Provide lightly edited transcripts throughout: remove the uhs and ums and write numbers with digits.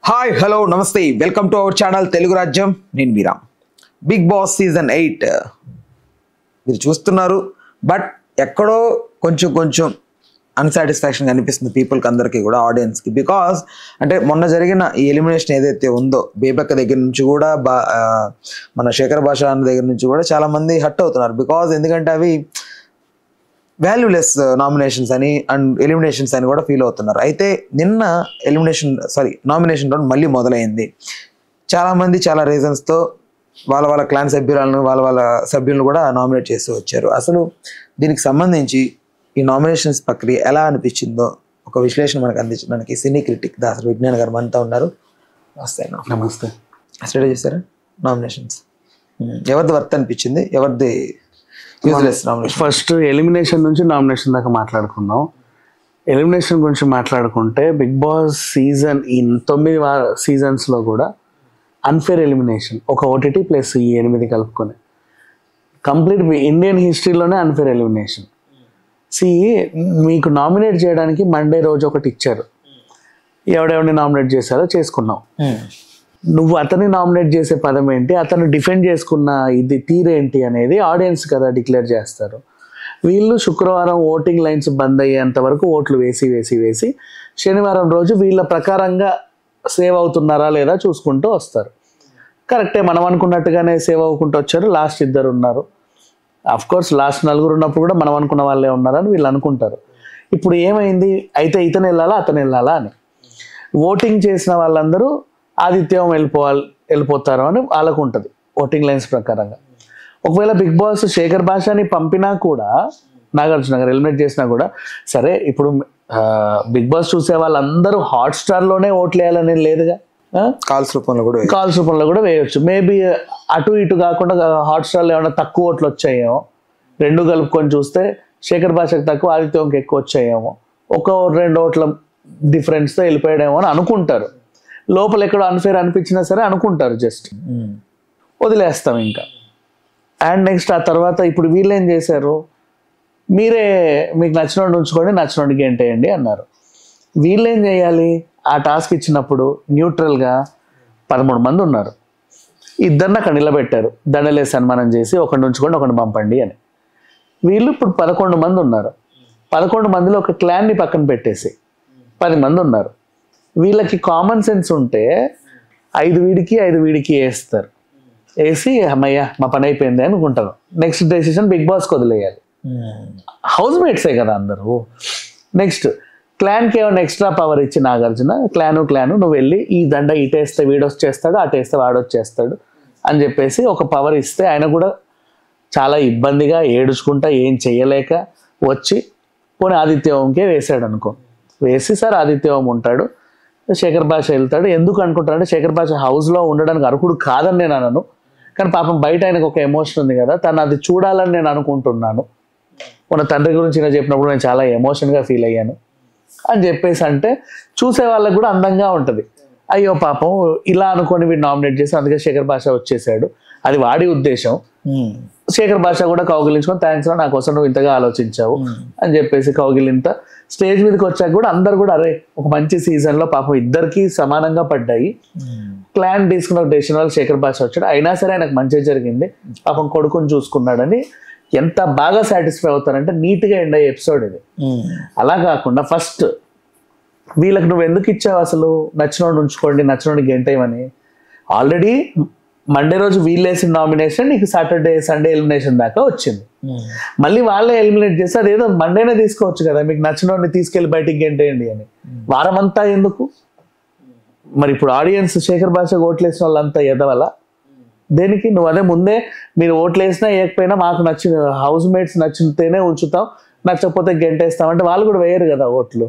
Hi hello నమస్తే welcome to our channel Telugu రాజ్యం. నేను మీరా. బిగ్ బాస్ సీజన్ 8 మీరు చూస్తున్నారు. బట్ ఎక్కడో కొంచెం అన్సాటిస్ఫాక్షన్ కనిపిస్తుంది పీపుల్కి అందరికీ కూడా, ఆడియన్స్కి. బికాస్ అంటే మొన్న జరిగిన ఈ ఎలిమినేషన్ ఏదైతే ఉందో, బేబక్క దగ్గర నుంచి కూడా మన శేఖర్ భాష అన్న దగ్గర నుంచి కూడా చాలామంది హర్ట్ అవుతున్నారు. బికాజ్ ఎందుకంటే అవి వాల్యూలెస్ నామినేషన్స్ అని అండ్ ఎలిమినేషన్స్ అని కూడా ఫీల్ అవుతున్నారు. అయితే నిన్న నామినేషన్ రౌండ్ మళ్ళీ మొదలైంది. చాలామంది చాలా రీజన్స్తో వాళ్ళ క్లాన్ సభ్యులను వాళ్ళ సభ్యులను కూడా నామినేట్ చేస్తూ వచ్చారు. అసలు దీనికి సంబంధించి ఈ నామినేషన్స్ ప్రక్రియ ఎలా అనిపించిందో ఒక విశ్లేషణ మనకు అందించడానికి సినీ క్రిటిక్ దాసరి విజ్ఞాన్ గారు మనతో ఉన్నారు. నమస్తే. స్టడీ చేశారా నామినేషన్స్? ఎవరిది వర్త్ అనిపించింది, ఎవరిది యూజ్లెస్ నామినేషన్? ఫస్ట్ ఎలిమినేషన్ నుంచి నామినేషన్ దాకా మాట్లాడుకుందాం. ఎలిమినేషన్ గురించి మాట్లాడుకుంటే బిగ్ బాస్ సీజన్ ఈ 9 సీజన్స్లో కూడా అన్ఫేర్ ఎలిమినేషన్ ఒక ఓటీటీ ప్లస్ ఈ 8 కలుపుకొని కంప్లీట్ ఇండియన్ హిస్టరీలోనే అన్ఫేర్ ఎలిమినేషన్. మీకు నామినేట్ చేయడానికి మండే రోజు ఒకటి ఇచ్చారు. ఎవడెవడిని నామినేట్ చేశారో చేసుకున్నాం. నువ్వు అతన్ని నామినేట్ చేసే పదం ఏంటి, అతను డిఫెండ్ చేసుకున్న ఇది తీరేంటి అనేది ఆడియన్స్ కదా డిక్లేర్ చేస్తారు. వీళ్ళు శుక్రవారం ఓటింగ్ లైన్స్ బంద్ అయ్యేంత వరకు ఓట్లు వేసి శనివారం రోజు వీళ్ళ ప్రకారంగా సేవ్ అవుతున్నారా లేదా చూసుకుంటూ వస్తారు. కరెక్టే, మనం అనుకున్నట్టుగానే సేవ్ అవ్వకుంటూ వచ్చారు. లాస్ట్ 2 ఉన్నారు. కోర్స్ లాస్ట్ 4 ఉన్నప్పుడు కూడా మనం అనుకున్న వాళ్ళే ఉన్నారని వీళ్ళు అనుకుంటారు. ఇప్పుడు ఏమైంది, అయితే ఇతను వెళ్ళాలా అతను వెళ్ళాలా అని ఓటింగ్ చేసిన వాళ్ళందరూ ఆదిత్యం వెళ్ళిపోతారు అని వాళ్ళకు ఉంటుంది ఓటింగ్ లైన్స్ ప్రకారంగా. ఒకవేళ బిగ్ బాస్ శేఖర్ భాషని పంపినా కూడా, నాగార్జున గారు ఎలిమినేట్ చేసినా కూడా సరే, ఇప్పుడు బిగ్ బాస్ చూసే వాళ్ళందరూ హాట్స్టార్లోనే ఓట్లు వేయాలని లేదుగా, కాల్స్ రూపంలో కూడా వేయొచ్చు. మేబీ అటు ఇటు కాకుండా హాట్స్టార్లో ఏమైనా తక్కువ ఓట్లు వచ్చాయేమో, 2 కలుపుకొని చూస్తే శేఖర్ భాషకు తక్కువ ఆదిత్యంకి ఎక్కువ వచ్చాయేమో, 1-2 ఓట్ల డిఫరెన్స్తో వెళ్ళిపోయాడేమో అని అనుకుంటారు. లోపల ఎక్కడో అన్ఫేర్ అనిపించినా సరే అనుకుంటారు, జస్ట్ వదిలేస్తాం ఇంకా. అండ్ నెక్స్ట్ ఆ తర్వాత ఇప్పుడు వీళ్ళు ఏం చేశారు, మీరే మీకు నచ్చినోడిని ఉంచుకోండి, నచ్చినోడికి ఏంటేయండి అన్నారు. వీళ్ళు ఏం చేయాలి, ఆ టాస్క్ ఇచ్చినప్పుడు న్యూట్రల్గా 13 మంది ఉన్నారు, 2 అక్కడ నిలబెట్టారు, దండలే సన్మానం చేసి ఒకరిని ఉంచుకోండి ఒకరిని పంపండి అని. వీళ్ళు ఇప్పుడు 11 మంది ఉన్నారు. 11 మందిలో ఒక క్లాన్ని పక్కన పెట్టేసి 10 మంది ఉన్నారు. వీళ్ళకి కామన్ సెన్స్ ఉంటే 5 వీడికి వేస్తారు. వేసి అమ్మయ్య మా పని అయిపోయింది అనుకుంటారు. నెక్స్ట్ డెసిషన్ బిగ్ బాస్కి వదిలేయాలి. హౌస్ మేట్సే కదా అందరూ. నెక్స్ట్ క్లాన్కి ఏమైనా ఎక్స్ట్రా పవర్ ఇచ్చి నాగార్జున, క్లాను నువ్వు వెళ్ళి ఈ దండ ఇటేస్తే వీడు వచ్చేస్తాడు, అటేస్తే వాడు వచ్చేస్తాడు అని చెప్పేసి ఒక పవర్ ఇస్తే ఆయన కూడా చాలా ఇబ్బందిగా ఏడుచుకుంటా ఏం చెయ్యలేక వచ్చి పోనీ ఆదిత్యవంకే వేసాడు అనుకో. వేసి సార్ ఆదిత్యవం ఉంటాడు, శేఖర్ భాష వెళ్తాడు. ఎందుకు అనుకుంటానంటే శేఖర్ భాష హౌస్లో ఉండడానికి అర్హుడు కాదని నేను అనను, కానీ పాపం బయట ఆయనకు ఒక ఎమోషన్ ఉంది కదా, తను అది చూడాలని నేను అనుకుంటున్నాను. మన తండ్రి గురించి నేను చెప్పినప్పుడు నేను చాలా ఎమోషన్గా ఫీల్ అయ్యాను అని చెప్పేసి అంటే చూసే వాళ్ళకి కూడా అందంగా ఉంటుంది. అయ్యో పాపం ఇలా అనుకొని వీడు నామినేట్ చేసి అందుకే శేఖర్ భాష వచ్చేసాడు, అది వాడి ఉద్దేశం. శేఖర్ భాష కూడా కౌగిలించుకొని థ్యాంక్స్ రా, నా కోసం నువ్వు ఇంతగా ఆలోచించావు అని చెప్పేసి కౌగిలింత స్టేజ్ మీదకి వచ్చాక కూడా అందరు కూడా అరే ఒక మంచి సీజన్లో పాపం ఇద్దరికి సమానంగా పడ్డాయి. క్లాన్ తీసుకున్న డెసిషన్ వల్ల శేఖర్ భాష వచ్చాడు, అయినా సరే ఆయనకు మంచి జరిగింది, పాపం కొడుకుని చూసుకున్నాడని ఎంత బాగా సాటిస్ఫై అవుతారంటే నీట్గా ఎండ్ అయ్యే ఎపిసోడ్ ఇది. అలా కాకుండా ఫస్ట్ వీళ్ళకి నువ్వు ఎందుకు ఇచ్చావు అసలు, నచ్చినోడు ఉంచుకోండి నచ్చినోడికి గెంటేయమని. ఆల్రెడీ మండే రోజు వీళ్ళు వేసిన నామినేషన్ నీకు సాటర్డే సండే ఎలిమినేషన్ దాకా వచ్చింది. మళ్ళీ వాళ్ళే ఎలిమినేట్ చేస్తే అదేదో మండేనే తీసుకోవచ్చు కదా, మీకు నచ్చినోడిని తీసుకెళ్ళి బయటికి గెంటేయండి అని. వారం అంతా ఎందుకు మరి? ఇప్పుడు ఆడియన్స్ శేఖర్ భాష ఓట్లు వేసిన వాళ్ళంతా ఎదవల దేనికి? నువ్వు అదే ముందే మీరు ఓట్లు వేసినా వేయకపోయినా మాకు నచ్చిన హౌస్ మేట్స్ నచ్చితేనే ఉంచుతాం, నచ్చకపోతే గెంటేస్తాం అంటే వాళ్ళు కూడా వేయరు కదా ఓట్లు,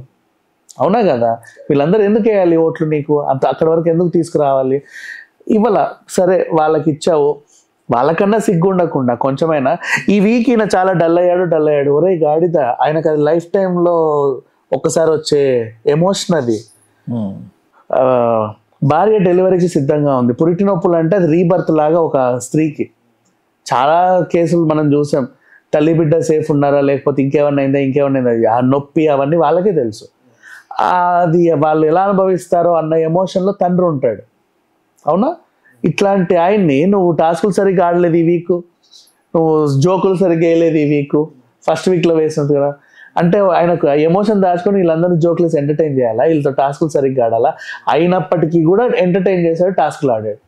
అవునా కదా? వీళ్ళందరూ ఎందుకు వేయాలి ఓట్లు నీకు? అక్కడి వరకు ఎందుకు తీసుకురావాలి? ఇవాళ సరే వాళ్ళకి ఇచ్చావు, వాళ్ళకన్నా సిగ్గు ఉండకుండా కొంచెమైనా ఈ వీక్ ఈయన చాలా డల్ అయ్యాడు. ఒరే గాడిద, ఆయనకు అది లైఫ్ టైంలో ఒక్కసారి వచ్చే ఎమోషన్ అది. భార్య డెలివరీకి సిద్ధంగా ఉంది, పురిటి నొప్పులు అంటే అది రీబర్త్ లాగా ఒక స్త్రీకి. చాలా కేసులు మనం చూసాం, తల్లి బిడ్డ సేఫ్ ఉన్నారా లేకపోతే ఇంకేమన్నా అయిందా, ఆ నొప్పి అవన్నీ వాళ్ళకే తెలుసు. అది వాళ్ళు ఎలా అనుభవిస్తారో అన్న ఎమోషన్లో తండ్రి ఉంటాడు. అవునా? ఇట్లాంటి ఆయన్ని నువ్వు టాస్కులు సరిగ్గా ఆడలేదు ఈ వీక్, నువ్వు జోకులు సరిగ్గా వేయలేదు ఈ వీక్, ఫస్ట్ వీక్లో వేసినట్టు కదా అంటే ఆయనకు ఎమోషన్ దాచుకొని వీళ్ళందరినీ జోకులు ఎంటర్టైన్ చేయాలా, వీళ్ళతో టాస్కులు సరిగ్గా ఆడాలా, అయినప్పటికీ కూడా ఎంటర్టైన్ చేశాడు, టాస్కులు ఆడాడు.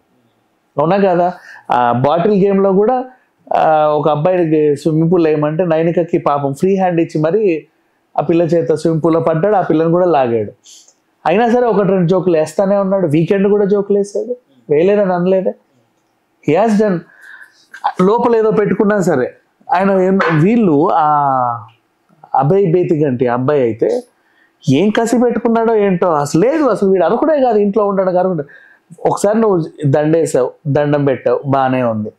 అవునా కదా? బాటిల్ గేమ్లో కూడా ఒక అబ్బాయికి స్విమ్మింగ్ పూల్ వేయమంటే నైనికకి పాపం ఫ్రీ హ్యాండ్ ఇచ్చి మరి ఆ పిల్ల చేత స్విమ్మింగ్ పూల్లో పడ్డాడు, ఆ పిల్లని కూడా లాగాడు. అయినా సరే ఒకటి రెండు జోకులు వేస్తానే ఉన్నాడు. వీకెండ్ కూడా జోకులు వేసాడు, వేయలేదని అనలేదే. He has done. లోపల ఏదో పెట్టుకున్నా సరే ఆయన వీళ్ళు ఆ అభయ్ బేతిగంటి అబ్బాయి అయితే ఏం కసి పెట్టుకున్నాడో ఏంటో అసలు లేదు. అసలు వీడు అనుకునే కాదు ఇంట్లో ఉంటాడు కాదు. ఒకసారి నువ్వు దండేసావు, దండం పెట్టావు, బాగానే ఉంది.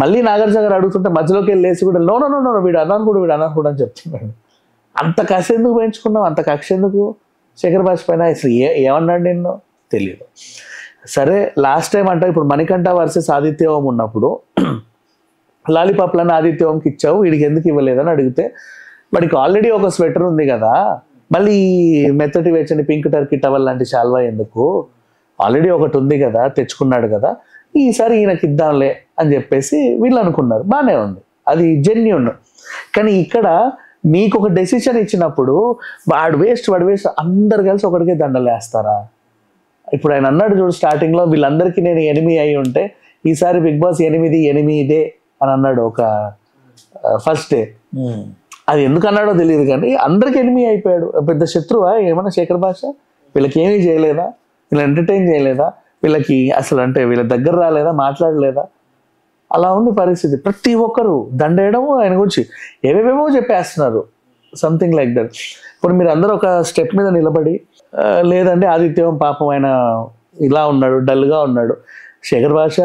మళ్ళీ నాగార్జున గారు అడుగుతుంటే మధ్యలోకి వెళ్ళి లేచి కూడా నో వీడు అనకూడదు అని చెప్తున్నాడు. అంత కసి ఎందుకు పెంచుకున్నావు, అంత కక్ష ఎందుకు శేఖర్ భాష పైన? అసలు ఏమన్నాడు నిన్ను తెలియదు. సరే లాస్ట్ టైం అంటే ఇప్పుడు మణికంఠ వర్సెస్ ఆదిత్యవం ఉన్నప్పుడు లాలీపాప్లను ఆదిత్యవంకి ఇచ్చావు, వీడికి ఎందుకు ఇవ్వలేదని అడిగితే వాడికి ఆల్రెడీ ఒక స్వెటర్ ఉంది కదా, మళ్ళీ మెత్తటి వేచని పింక్ టర్కీ టవల్ లాంటి శాల్వా ఎందుకు, ఆల్రెడీ ఒకటి ఉంది కదా తెచ్చుకున్నాడు కదా, ఈసారి ఈయనకి ఇద్దాంలే అని చెప్పేసి వీళ్ళు అనుకున్నారు. బాగానే ఉంది, అది జెన్యూన్. కానీ ఇక్కడ నీకు ఒక డెసిషన్ ఇచ్చినప్పుడు వాడు వేస్ట్ అందరు కలిసి ఒకటికే దండలేస్తారా? ఇప్పుడు ఆయన అన్నాడు చూడు స్టార్టింగ్లో, వీళ్ళందరికీ నేను ఎనిమి అయి ఉంటే ఈసారి బిగ్ బాస్ 8 అని అన్నాడు ఒక ఫస్ట్ డే. అది ఎందుకు అన్నాడో తెలియదు కానీ అందరికి ఎనిమి అయిపోయాడు. పెద్ద శత్రువా ఏమన్నా శేఖర్ భాష? వీళ్ళకి ఏమీ చేయలేదా, వీళ్ళు ఎంటర్టైన్ చేయలేదా, వీళ్ళకి అసలు అంటే వీళ్ళ దగ్గర రాలేదా, మాట్లాడలేదా? అలా ఉంది పరిస్థితి. ప్రతి ఒక్కరు దండేయడము, ఆయన గురించి ఏవేవేమో చెప్పేస్తున్నారు, సంథింగ్ లైక్ దట్. ఇప్పుడు మీరు అందరూ ఒక స్టెప్ మీద నిలబడి లేదండి ఆదిత్యం పాపం ఆయన ఇలా ఉన్నాడు, డల్గా ఉన్నాడు, శేఖర్ భాష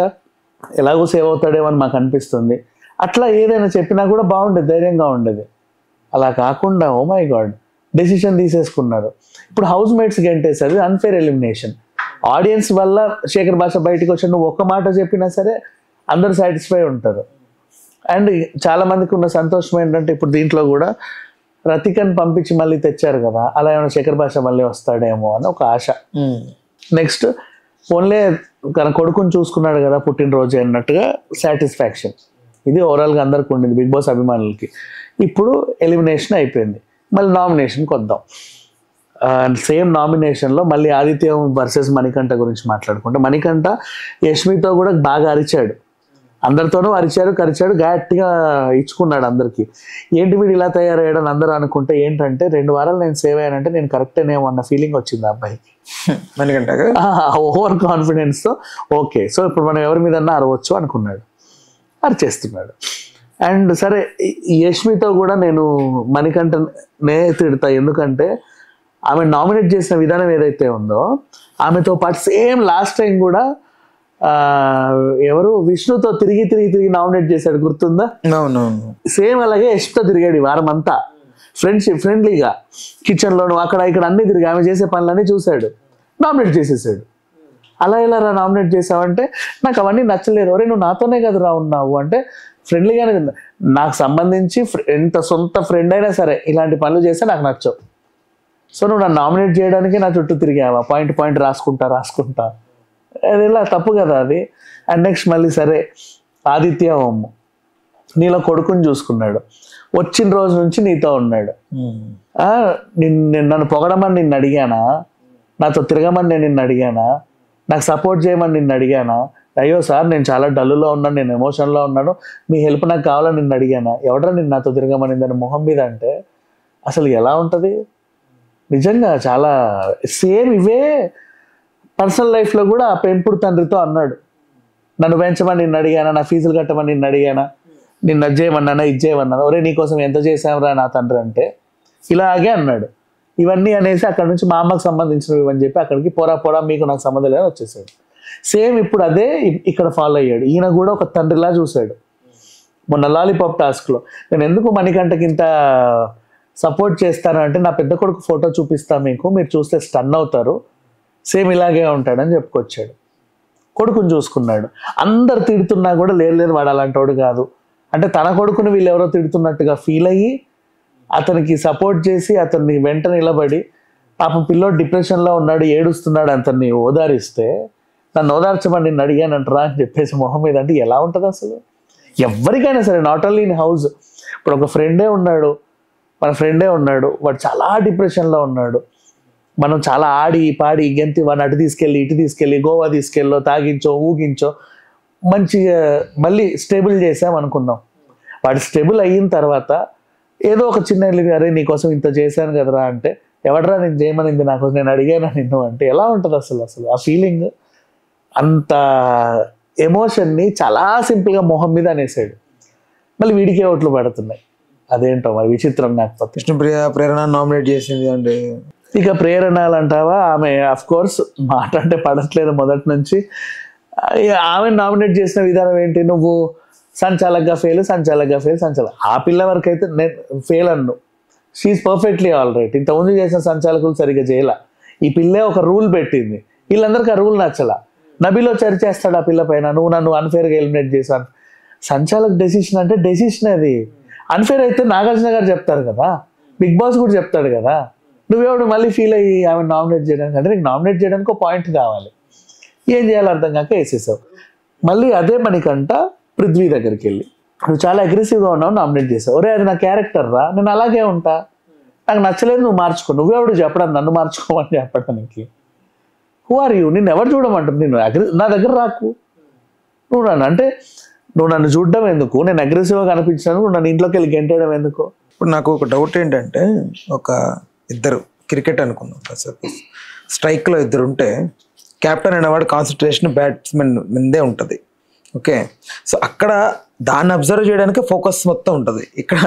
ఎలాగో సేవ్ అవుతాడేమో అని మాకు అనిపిస్తుంది, అట్లా ఏదైనా చెప్పినా కూడా బాగుండేది, ధైర్యంగా ఉండేది. అలా కాకుండా ఓ మై గాడ్ డెసిషన్ తీసేసుకున్నారు. ఇప్పుడు హౌస్ మేట్స్ గెంటేసారు, అన్ఫేర్ ఎలిమినేషన్. ఆడియన్స్ వల్ల శేఖర్ భాష బయటకు వచ్చి నువ్వు ఒక్క మాట చెప్పినా సరే అందరు సాటిస్ఫై ఉంటారు. అండ్ చాలా మందికి ఉన్న సంతోషం ఏంటంటే ఇప్పుడు దీంట్లో కూడా రతికన్ పంపించి మళ్ళీ తెచ్చారు కదా, అలా ఏమైనా శేఖర్ భాష మళ్ళీ వస్తాడేమో అని ఒక ఆశ. నెక్స్ట్ ఓన్లీ తన కొడుకుని చూసుకున్నాడు కదా పుట్టినరోజు అన్నట్టుగా సాటిస్ఫాక్షన్. ఇది ఓవరాల్గా అందరికి ఉండింది బిగ్ బాస్ అభిమానులకి. ఇప్పుడు ఎలిమినేషన్ అయిపోయింది, మళ్ళీ నామినేషన్కి వద్దాం. సేమ్ నామినేషన్లో మళ్ళీ ఆదిత్యం వర్సెస్ మణికంఠ గురించి మాట్లాడుకుంటే, మణికంఠ యష్మితో కూడా బాగా అరిచాడు, అందరితోనూ కరిచాడు, గట్టిగా ఇచ్చుకున్నాడు అందరికీ. ఏంటి వీడు ఇలా తయారయ్యాడని అందరూ అనుకుంటే ఏంటంటే 2 వారాలు నేను సేవ్ అయ్యానంటే నేను కరెక్టేనేమో అన్న ఫీలింగ్ వచ్చింది ఆ అబ్బాయికి. ఓవర్ కాన్ఫిడెన్స్తో ఓకే సో ఇప్పుడు మనం ఎవరి మీదన్నా అరవచ్చు అనుకున్నాడు, అరిచేస్తున్నాడు. అండ్ సరే యష్మితో కూడా నేను మణికంఠనే తిడతా, ఎందుకంటే ఆమె నామినేట్ చేసిన విధానం ఏదైతే ఉందో ఆమెతో పాటు సేమ్ లాస్ట్ టైం కూడా ఎవరు విష్ణుతో తిరిగి నామినేట్ చేశాడు, గుర్తుందా? సేమ్ అలాగే యష్మితో తిరిగాడు ఈ వారం అంతా, ఫ్రెండ్లీగా కిచెన్లోను అక్కడ ఇక్కడ అన్ని తిరిగి ఆమె చేసే పనులన్నీ చూశాడు, నామినేట్ చేసేసాడు. అలా ఎలా నామినేట్ చేసావంటే నాకు అవన్నీ నచ్చలేదు. ఒరే నువ్వు నాతోనే కదా ఉన్నావు అంటే ఫ్రెండ్లీగానే, నాకు సంబంధించి ఎంత సొంత ఫ్రెండ్ అయినా సరే ఇలాంటి పనులు చేస్తే నాకు నచ్చవు. సో నువ్వు నన్ను నామినేట్ చేయడానికి నా చుట్టూ తిరిగావా, పాయింట్ రాసుకుంటా, అది ఇలా తప్పు కదా అది. అండ్ నెక్స్ట్ మళ్ళీ సరే ఆదిత్య నీలో కొడుకుని చూసుకున్నాడు, వచ్చిన రోజు నుంచి నీతో ఉన్నాడు. నన్ను పొగడమని నిన్ను అడిగానా, నాతో తిరగమని నేను నిన్ను అడిగానా, నాకు సపోర్ట్ చేయమని నిన్ను అడిగానా? అయ్యో సార్ నేను చాలా డల్లులో ఉన్నాను, నేను ఎమోషన్లో ఉన్నాను, మీ హెల్ప్ నాకు కావాలని నిన్ను అడిగానా? ఎవడరా నిన్ను నాతో తిరగమని దాని మొహం మీద అంటే అసలు ఎలా ఉంటుంది? నిజంగా చాలా సేమ్ ఇవే పర్సనల్ లైఫ్లో కూడా ఆ పెంపుడు తండ్రితో అన్నాడు, నన్ను పెంచమని నిన్ను అడిగానా, నా ఫీజులు కట్టమని నిన్ను అడిగానా, నిన్ను అది చేయమన్నానా, ఇది చేయమన్నాను, ఒరే నీకోసం ఎంత చేసావురా నా తండ్రి అంటే ఇలాగే అన్నాడు. ఇవన్నీ అనేసి అక్కడ నుంచి మా అమ్మకు సంబంధించినవి అని చెప్పి అక్కడికి పోరా మీకు నాకు సంబంధం లేదని వచ్చేసాడు. సేమ్ ఇప్పుడు అదే ఇక్కడ ఫాలో అయ్యాడు. ఈయన కూడా ఒక తండ్రిలా చూశాడు. మొన్న లాలీపాప్ టాస్క్లో నేను ఎందుకు మణికంఠకి ఇంత సపోర్ట్ చేస్తాను అంటే నా పెద్ద కొడుకు ఫోటో చూపిస్తా మీకు, మీరు చూస్తే స్టన్ అవుతారు, సేమ్ ఇలాగే ఉంటాడని చెప్పుకొచ్చాడు. కొడుకుని చూసుకున్నాడు. అందరు తిడుతున్నా కూడా లేదు వాడు అలాంటి వాడు కాదు అంటే తన కొడుకుని వీళ్ళు ఎవరో తిడుతున్నట్టుగా ఫీల్ అయ్యి అతనికి సపోర్ట్ చేసి అతన్ని వెంట నిలబడి పాపం పిల్లోడు డిప్రెషన్లో ఉన్నాడు, ఏడుస్తున్నాడు, అంతని ఓదారిస్తే నన్ను ఓదార్చమని నిన్ను అడిగానంటరా అని చెప్పేసి మొహం మీద అంటే ఎలా ఉంటుంది అసలు? ఎవరికైనా సరే, నాట్ ఓన్లీ ఇన్ హౌస్. ఇప్పుడు ఒక మన ఫ్రెండే ఉన్నాడు, వాడు చాలా డిప్రెషన్లో ఉన్నాడు. మనం చాలా ఆడి పాడి గెంతి వాడిని అటు తీసుకెళ్ళి ఇటు తీసుకెళ్ళి గోవా తీసుకెళ్ళో తాగించో ఊగించో మంచిగా మళ్ళీ స్టేబుల్ చేసాం అనుకుందాం. వాడు స్టేబుల్ అయిన తర్వాత ఏదో ఒక చిన్న అరే నీకోసం ఇంత చేశాను కదరా అంటే, ఎవడరా నేను చేయమనింది నాకు, నేను అడిగాను నిన్ను అంటే ఎలా ఉంటుంది అసలు? ఆ ఫీలింగ్, అంత ఎమోషన్ని చాలా సింపుల్గా మొహం మీద అనేసాడు. మళ్ళీ వీడికే ఓట్లు పడుతున్నాయి. అదేంటో మరి విచిత్రం. నాకు విష్ణుప్రియ ప్రేరణ నామినేట్ చేసింది అండి. ఇక ప్రేరణలు అంటావా, ఆమె అఫ్ కోర్స్ మాట అంటే పడట్లేదు మొదటి నుంచి. ఆమె నామినేట్ చేసిన విధానం ఏంటి? నువ్వు సంచాలకుగా ఫెయిల్. ఆ పిల్ల వరకు అయితే నేను ఫెయిల్ అన్ను. షీఈ్ పర్ఫెక్ట్లీ ఆల్ రైట్. ఇంతకుముందు చేసిన సంచాలకులు సరిగ్గా చేయాల. ఈ పిల్లే ఒక రూల్ పెట్టింది, వీళ్ళందరికీ ఆ రూల్ నచ్చలా. నబీలో చేస్తాడు ఆ పిల్ల పైన, నువ్వు నన్ను అన్ఫేర్గా ఎలిమినేట్ చేశాను. సంచాలక్ డెసిషన్ అంటే డెసిషన్ అది. అన్ఫేర్ అయితే నాగార్జున గారు చెప్తారు కదా, బిగ్ బాస్ కూడా చెప్తాడు కదా. నువ్వెవడు మళ్ళీ ఫీల్ అయ్యి ఆమె నామినేట్ చేయడానికి? అంటే నీకు నామినేట్ చేయడానికి ఒక పాయింట్ కావాలి. ఏం చేయాలో అర్థం కాక వేసేసావు. మళ్ళీ అదే మనకంట పృథ్వీ దగ్గరికి వెళ్ళి నువ్వు చాలా అగ్రెసివ్గా ఉన్నావు, నామినేట్ చేసావు. ఒరే అది నా క్యారెక్టర్ రా, నేను అలాగే ఉంటా, నాకు నచ్చలేదు, నువ్వు మార్చుకో. నువ్వెవడు చెప్పడం నన్ను మార్చుకోమని చెప్పడానికి? Who are you? నిన్ను ఎవరు చూడమంటుంది? నేను నా దగ్గర రాకు. నువ్వు నన్ను చూడడం ఎందుకు? నేను అగ్రెసివ్గా కనిపించాను, నువ్వు నన్ను ఇంట్లోకి వెళ్ళి గెంటేయడం ఎందుకు? ఇప్పుడు నాకు ఒక డౌట్ ఏంటంటే, ఒక ఇద్దరు క్రికెట్ అనుకుందాం, స్ట్రైక్లో ఇద్దరు ఉంటే కెప్టెన్ అనేవాడు కాన్సన్ట్రేషన్ బ్యాట్స్మెన్ మీదే ఉంటుంది. ఓకే, సో అక్కడ దాన్ని అబ్జర్వ్ చేయడానికి ఫోకస్ మొత్తం ఉంటుంది. ఇక్కడ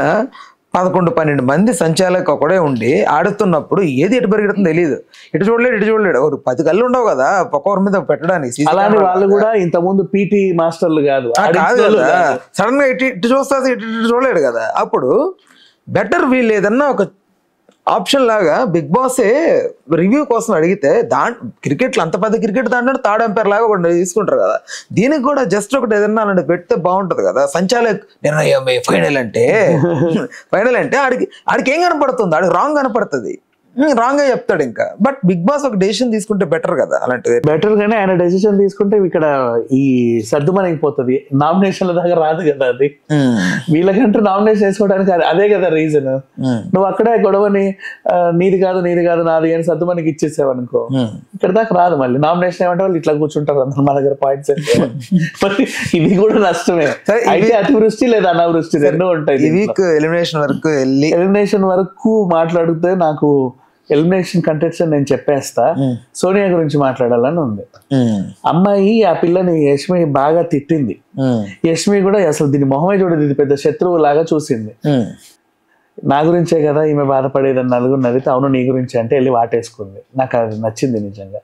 11-12 మంది సంచాలక ఒకడే ఉండి ఆడుతున్నప్పుడు ఏది ఎటు పరిగెడుతుందో తెలియదు. ఇటు చూడలేడు. ఒక 10 కళ్ళు ఉండవు కదా ఒక్కొక్కరి మీద పెట్టడానికి. అలానే వాళ్ళు కూడా ఇంతకుముందు పీటీ మాస్టర్లు కాదు కదా, సడన్ గా ఇటు చూస్తా ఇటు చూడలేడు కదా. అప్పుడు బెటర్ వీళ్ళు ఏదన్నా ఒక ఆప్షన్ లాగా బిగ్ బాసే రివ్యూ కోసం అడిగితే, క్రికెట్లో అంత పెద్ద క్రికెట్ దాంట్లో థర్డ్ ఎంపైర్ లాగా ఒకటి తీసుకుంటారు కదా, దీనికి కూడా జస్ట్ ఒకటి ఏదన్నా అలాంటి పెడితే బాగుంటుంది కదా. సంచాలక్ నిర్ణయం ఫైనల్ అంటే ఆడికి ఏం కనపడుతుంది? ఆడికి రాంగ్ కనపడుతుంది, రాంగ్ గా చెప్తాడు ఇంకా. బట్ బిగ్ బాస్ ఒక డెసిషన్ తీసుకుంటే బెటర్ కదా. అలాంటిది బెటర్ గానే ఆయన డెసిషన్ తీసుకుంటే ఇక్కడ ఈ సర్దుమనైపోతుంది. నామినేషన్ల దగ్గర రాదు కదా అది. వీళ్ళకంటే నామినేషన్ వేసుకోవడానికి అదే కదా రీజన్. నువ్వు అక్కడే గొడవని నీది కాదు నాది అని సర్దుమనికి ఇచ్చేసావు అనుకో, ఇక్కడ దాకా రాదు. మళ్ళీ నామినేషన్ ఏమంటే వాళ్ళు ఇట్లా కూర్చుంటారు అందరూ మా దగ్గర పాయింట్స్. ఇది కూడా నష్టమే. అయితే అతివృష్టి లేదా అనావృష్టి రెండు ఉంటాయి. ఎలిమినేషన్ వరకు మాట్లాడితే నాకు ఎలిమినేషన్ కంటెస్టెంట్ నేను చెప్పేస్తా. సోనియా గురించి మాట్లాడాలని ఉంది. అమ్మాయి ఆ పిల్లని యష్మి బాగా తిట్టింది. యష్మి కూడా అసలు దీని మొహమే చూడదు, ఇది పెద్ద శత్రువు లాగా చూసింది. నా గురించే కదా ఈమె బాధపడేదని నలుగురు నవ్వితే అవును నీ గురించి అంటే వెళ్ళి వాటేసుకుంది. నాకు అది నచ్చింది నిజంగా.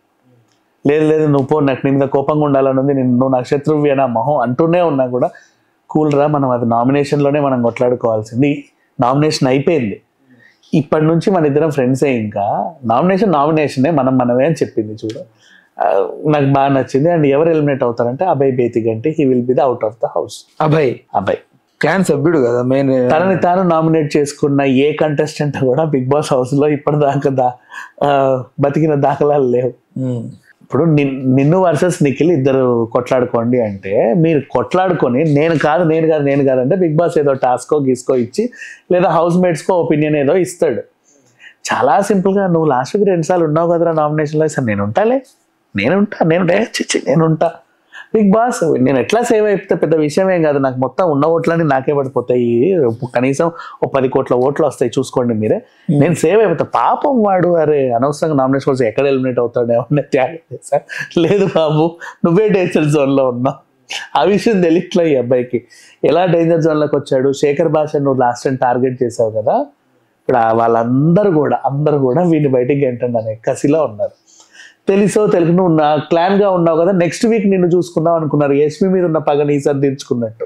లేదు నువ్వు పో, నాకు నీ మీద కోపంగా ఉండాలని ఉంది, నువ్వు నాకు శత్రువు నా మొహం అంటూనే ఉన్నా కూడా కూల్ రా, మనం అది నామినేషన్లోనే మనం కొట్లాడుకోవాల్సింది. నామినేషన్ అయిపోయింది, ఇప్పటి నుంచి మన ఇద్దరం ఫ్రెండ్సే, ఇంకా నామినేషనే మనమే అని చెప్పింది చూడు. నాకు బాగా నచ్చింది. అండ్ ఎవరు ఎలిమినేట్ అవుతారంటే Abhay Bethiganti. He will be the out of the house. Abhay clan సభ్యుడు కదా మెయిన్. తనని తాను నామినేట్ చేసుకున్న ఏ కంటెస్టెంట్ కూడా బిగ్ బాస్ హౌస్ లో ఇప్పటిదాకా బతికిన దాఖలాలు లేవు. ఇప్పుడు నిన్ను వర్సెస్ నిఖిల్ ఇద్దరు కొట్లాడుకోండి అంటే మీరు కొట్లాడుకొని నేను కాదు అంటే బిగ్ బాస్ ఏదో టాస్కో గీస్కో ఇచ్చి లేదా హౌస్ మేట్స్కో ఒపీనియన్ ఏదో ఇస్తాడు. చాలా సింపుల్గా నువ్వు లాస్ట్కి 2 సార్లు ఉన్నావు కదరా నామినేషన్లో, సార్ నేనుంటా బిగ్ బాస్. నేను ఎట్లా సేవ్ అయిపోతే పెద్ద విషయం ఏం కాదు, నాకు మొత్తం ఉన్న ఓట్లన్నీ నాకే పడిపోతాయి, కనీసం 10 కోట్ల ఓట్లు వస్తాయి చూసుకోండి మీరే, నేను సేవ్ అయిపోతా. పాపం వాడు అరే అనవసరంగా నామినేషన్ కోసం ఎక్కడ ఎలిమినేట్ అవుతాడు ఏమన్నా త్యాగం చేశా. లేదు బాబు నువ్వే డేంజర్ జోన్లో ఉన్నావు. ఆ విషయం తెలియట్లే ఈ అబ్బాయికి. ఎలా డేంజర్ జోన్లోకి వచ్చాడు? శేఖర్ భాష నువ్వు లాస్ట్ టైం టార్గెట్ చేసావు కదా, ఇప్పుడు వాళ్ళందరూ కూడా వీడిని బయటికి గెంటండి అనే కసిలో ఉన్నారు. తెలుసో తెలుగు నువ్వు నా క్లాన్ గా ఉన్నావు కదా, నెక్స్ట్ వీక్ నిన్ను చూసుకుందాం అనుకున్నారు. యష్మి మీద ఉన్న పగని ఈసారి తీర్చుకున్నట్టు.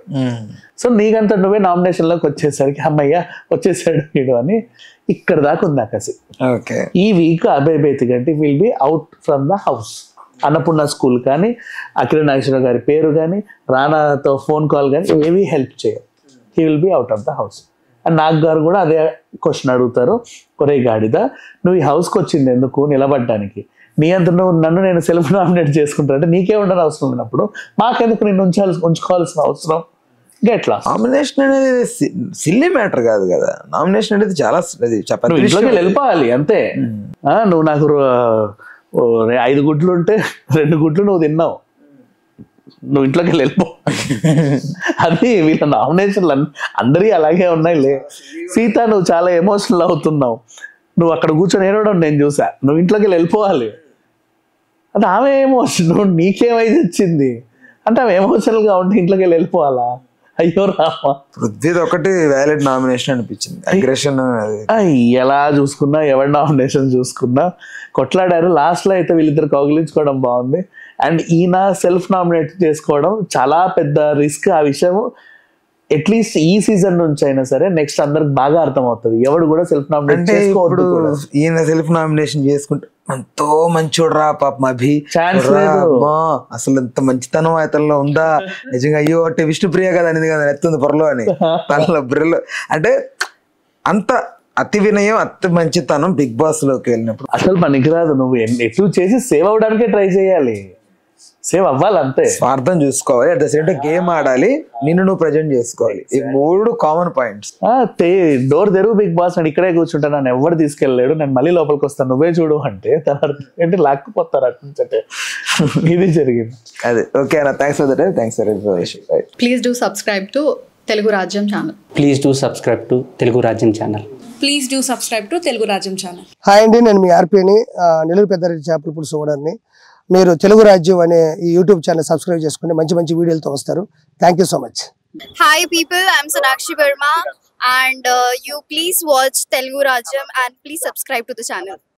సో నీకంతా నువ్వే నామినేషన్ లోకి వచ్చేసరికి అమ్మయ్య వచ్చేసాడు వీడు అని ఇక్కడ దాకా ఉంది కసి. ఈ week Abhay Bethiganti will be out from the house. Annapurna school కానీ అఖిల నాగేశ్వర గారి పేరు కానీ రానాతో ఫోన్ కాల్ కానీ ఏవి హెల్ప్ చేయవు. He will be out of the house. And Nag గారు కూడా అదే క్వశ్చన్ అడుగుతారు, ఒరే గాడిద నువ్వు ఈ హౌస్కి వచ్చింది ఎందుకు, నిలబడడానికి, నీ అంత నువ్వు నన్ను నేను సెల్ఫ్ నామినేట్ చేసుకుంటా అంటే నీకే ఉండని అవసరం ఉన్నప్పుడు మాకెందుకు నిన్ను ఉంచుకోవాల్సిన అవసరం, గెట్లా. నామినేషన్ అనేది సిల్లీ మ్యాటర్ కాదు కదా, నామినేషన్ అనేది చాలా నువ్వు ఇంట్లోకి వెళ్ళిపోవాలి అంతే. నువ్వు నాకు 5 గుడ్లు ఉంటే 2 గుడ్లు నువ్వు తిన్నావు, నువ్వు ఇంట్లోకి వెళ్ళిపో. అది వీళ్ళ నామినేషన్లు అందరి అలాగే ఉన్నాయిలే. సీత నువ్వు చాలా ఎమోషనల్ అవుతున్నావు, నువ్వు అక్కడ కూర్చొని ఏడవడం నేను చూసా, నువ్వు ఇంట్లోకి వెళ్ళిపోవాలి. అంటే ఆమె ఎమోషన్, నువ్వు నీకేమైతే వచ్చింది అంటే ఆమె ఎమోషనల్ గా ఉంటే ఇంట్లోకి వెళ్ళిపోవాలా? అయ్యో రామా, పృథ్వీది ఒకటి వ్యాలిడ్ నామినేషన్ అనిపించింది. అగ్రెషన్ ఎలా చూసుకున్నా, ఎవరి నామినేషన్ చూసుకున్నా కొట్లాడారు. లాస్ట్ లో అయితే వీళ్ళిద్దరు కౌగిలించుకోవడం బాగుంది. అండ్ ఈయన సెల్ఫ్ నామినేట్ చేసుకోవడం చాలా పెద్ద రిస్క్. ఆ విషయం అట్లీస్ట్ ఈ సీజన్ నుంచి అయినా సరే నెక్స్ట్ అందరికి బాగా అర్థం అవుతుంది, ఎవడు కూడా సెల్ఫ్ నామినేట్ చేసుకోవద్దు. ఈయన సెల్ఫ్ నామినేషన్ చేసుకుంటే ఎంతో మంచోడు రా పాపం అభి, ఛాన్స్ లేదు అసలు ఎంత మంచితనం అతనిలో ఉందా నిజంగా. అయ్యో అంటే విష్ణుప్రియ కదా అనేది కదా ఎత్తుంది పొరలో అని తనలో బ్రెల్లో. అంటే అంత అతి వినయం అతి మంచితనం బిగ్ బాస్ లోకి వెళ్ళినప్పుడు అసలు పనికిరాదు. నువ్వు ఎట్లు చేసి సేవ్ అవడానికే ట్రై చేయాలి, సేవ్ అవ్వాలి అంతే. స్వార్థం చూసుకోవాలి, at the same time game ఆడాలి, నిన్ను నువ్వు ప్రజెంట్ చేసుకోవాలి. ఈ 3 కామన్ పాయింట్స్. డోర్ తెరువు బిగ్ బాస్, నేను ఇక్కడే కూర్చుంటా, నన్ను ఎవరు తీసుకెళ్ళలేడు, నేను మళ్ళీ లోపలికి వస్తాను, నువ్వే చూడు అంటే తన ఏంటి లాక్కుపోతారు అట్నుంచంటే. ఇది జరిగింది. అదే ఓకే అన్న, thanks for the time, thanks for information. Please do subscribe to Telugu Rajyam channel. Please do subscribe to Telugu Rajyam channel. Please do subscribe to Telugu Rajyam channel. Hi అండి, నేను మీ ఆర్పీని, నెల్లూరు పెద్దారెడ్డి చేపల పులుసు ఓనర్ని. మీరు తెలుగు రాజ్యం అనే ఈ యూట్యూబ్ ఛానల్ సబ్స్క్రైబ్ చేసుకుని మంచి మంచి వీడియోలతో వస్తారు. Thank you so much. Hi people, I'm Sonakshi Verma and you please watch Telugu Rajyam and please subscribe to the channel.